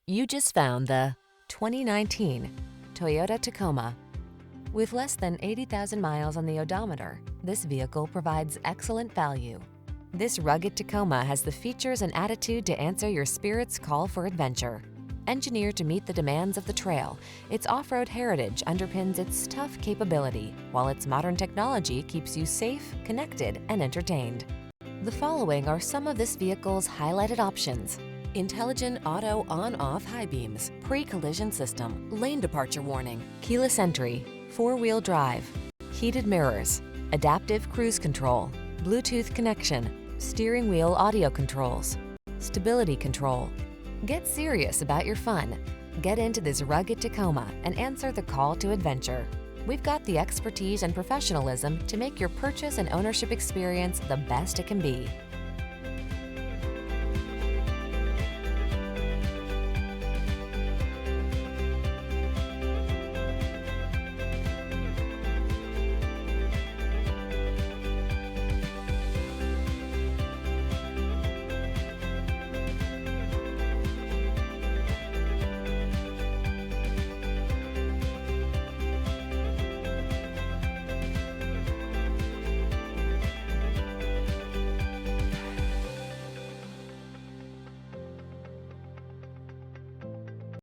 You just found the 2019 Toyota Tacoma. With less than 80,000 miles on the odometer, this vehicle provides excellent value. This rugged Tacoma has the features and attitude to answer your spirit's call for adventure. Engineered to meet the demands of the trail, its off-road heritage underpins its tough capability, while its modern technology keeps you safe, connected, and entertained. The following are some of this vehicle's highlighted options: intelligent auto on-off high beams, pre-collision system, lane departure warning, keyless entry, four-wheel drive, heated mirrors, adaptive cruise control, Bluetooth connection, steering wheel audio controls, stability control. Get serious about your fun. Get into this rugged Tacoma and answer the call to adventure. We've got the expertise and professionalism to make your purchase and ownership experience the best it can be.